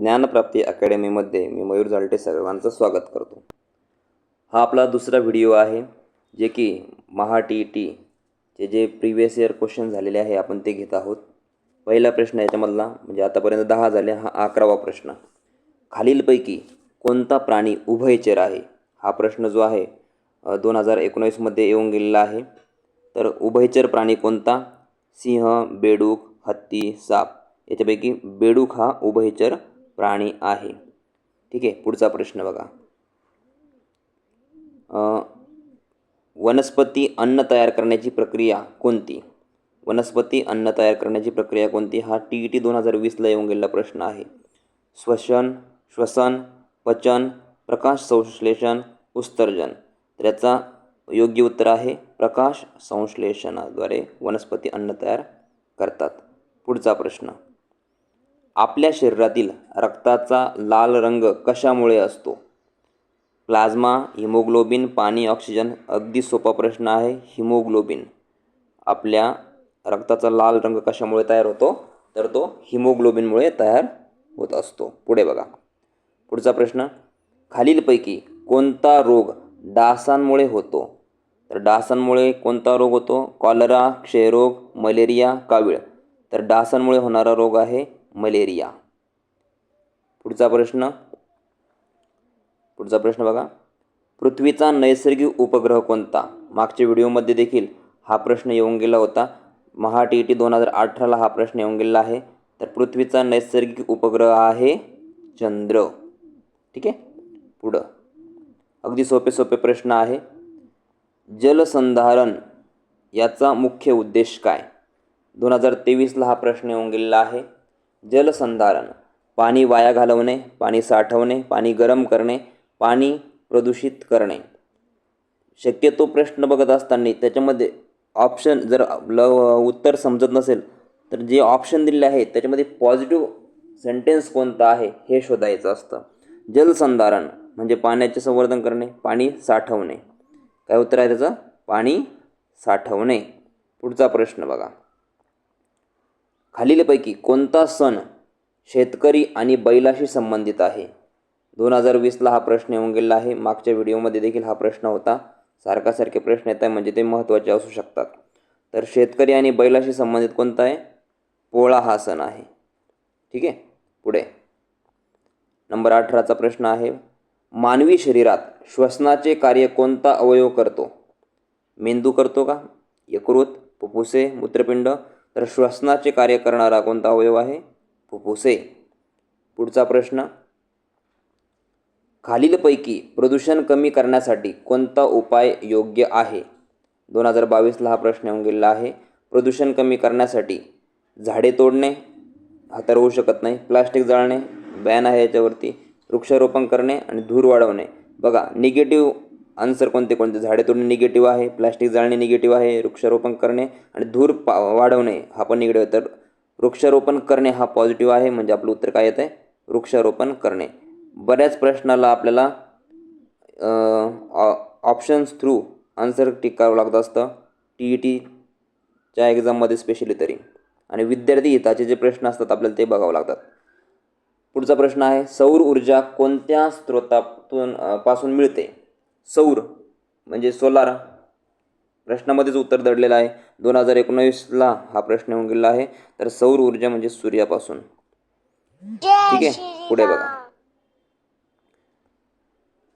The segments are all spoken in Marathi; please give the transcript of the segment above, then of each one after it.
ज्ञानप्राप्ती अकॅडमीमध्ये मी मयूर जालटे सर्वांचं स्वागत करतो। हा आपला दुसरा व्हिडिओ आहे जे की महा टी जे प्रिव्हियस इयर क्वेश्चन झालेले आहे आपण ते घेत आहोत। पहिला प्रश्न याच्यामधला म्हणजे आतापर्यंत 10 झाले, हा 11वा प्रश्न। खालीलपैकी कोणता प्राणी उभयचर आहे? हा प्रश्न जो आहे 2019 मध्ये येऊन गेलेला आहे। तर उभयचर प्राणी कोणता? सिंह, बेडूक, हत्ती, साप। याच्यापैकी बेडूक हा उभयचर प्राणी आहे। ठीक आहे, पुढचा प्रश्न बघा। वनस्पती अन्न तयार करण्याची प्रक्रिया कोणती? वनस्पती अन्न तयार करण्याची प्रक्रिया कोणती? हा TET 2020 ला येऊन गेलेला प्रश्न आहे। श्वसन, पचन, प्रकाश संश्लेषण, उत्सर्जन। तर याचा योग्य उत्तर आहे प्रकाश संश्लेषणाद्वारे वनस्पती अन्न तयार करतात। पुढचा प्रश्न। आपल्या शरीरातील रक्ताचा लाल रंग कशामुळे असतो? प्लाझ्मा, हिमोग्लोबिन, पाणी, ऑक्सिजन। अगदी सोपा प्रश्न आहे, हिमोग्लोबिन। आपल्या रक्ताचा लाल रंग कशामुळे तयार होतो? तर तो हिमोग्लोबिनमुळे तयार होत असतो। पुढे बघा। पुढचा प्रश्न। खालीलपैकी कोणता रोग डासांमुळे होतो? तर डासांमुळे कोणता रोग होतो? कॉलरा, क्षयरोग, मलेरिया, कावीळ। तर डासांमुळे होणारा रोग आहे मलेरिया। पुढचा प्रश्न बघा। पृथ्वीचा नैसर्गिक उपग्रह कोणता? मागच्या व्हिडिओमध्ये देखील हा प्रश्न येऊन गेला होता। महा TET 2018 ला हा प्रश्न येऊन गेला आहे। तर पृथ्वीचा नैसर्गिक उपग्रह आहे चंद्र। ठीक आहे, पुढं अगदी सोपे प्रश्न आहे। जलसंधारण याचा मुख्य उद्देश काय? 2023 ला हा प्रश्न येऊन गेलेला आहे। जलसंधारण पाणी वाया घालवणे, पाणी साठवणे, पाणी गरम करणे, पाणी प्रदूषित करणे। शक्यतो प्रश्न बघत असताना त्याच्यामध्ये ऑप्शन जर उत्तर समजत नसेल तर जे ऑप्शन दिलेले आहेत त्याच्यामध्ये पॉझिटिव्ह सेंटेन्स कोणता आहे हे शोधायचं असतं। जलसंधारण म्हणजे पाण्याचे संवर्धन करणे, पाणी साठवणे। काय उत्तर आहे त्याचं? पाणी साठवणे। पुढचा प्रश्न बघा। खालीलपैकी कोणता सण शेतकरी आणि बैलाशी संबंधित आहे? 2020 ला हा प्रश्न येऊन गेला आहे। मागच्या व्हिडिओमध्ये देखील हा प्रश्न होता। सारखे प्रश्न येत आहे म्हणजे ते महत्त्वाचे असू शकतात। तर शेतकरी आणि बैलाशी संबंधित कोणता आहे? पोळा हा सण आहे। ठीक आहे, पुढे नंबर 18चा प्रश्न आहे। मानवी शरीरात श्वसनाचे कार्य कोणता अवयव करतो? मेंदू करतो का? यकृत, फुफ्फुसे, मूत्रपिंड। तर श्वसनाचे कार्य करणारा कोणता अवयव आहे? फुफ्फुसे। पुढचा प्रश्न। खालीलपैकी प्रदूषण कमी करण्यासाठी कोणता उपाय योग्य आहे? 2022 ला हा प्रश्न येऊन गेलेला आहे। प्रदूषण कमी करण्यासाठी झाडे तोडणे हा तर होऊ शकत नाही, प्लास्टिक जाळणे बॅन आहे याच्यावरती, वृक्षारोपण करणे आणि धूर वाढवणे। बघा निगेटिव्ह आन्सर कोणते? झाडे तोडणे निगेटिव्ह आहे, प्लास्टिक जाळणे निगेटिव्ह आहे, वृक्षारोपण करणे आणि धूर वाढवणे हा पण निगेटिव्ह आहे। तर वृक्षारोपण करणे हा पॉझिटिव्ह आहे, म्हणजे आपलं उत्तर काय येतं आहे? वृक्षारोपण करणे। बऱ्याच प्रश्नाला आपल्याला ऑप्शन्स थ्रू आन्सर टिक करावं लागत असतं TETच्या एक्झाममध्ये स्पेशली तरी, आणि विद्यार्थी हिताचे जे प्रश्न असतात आपल्याला ते बघावं लागतात। पुढचा प्रश्न आहे। सौर ऊर्जा कोणत्या पासून मिळते? सौर म्हणजे सोलार। प्रश्नामध्येच उत्तर दडलेलं आहे। 2019 ला हा प्रश्न येऊन गेलेला आहे। तर सौर ऊर्जा म्हणजे सूर्यापासून। ठीक आहे, पुढे बघा।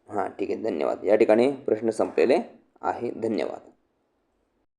हां ठीक आहे, धन्यवाद। या ठिकाणी प्रश्न संपलेले आहे। धन्यवाद।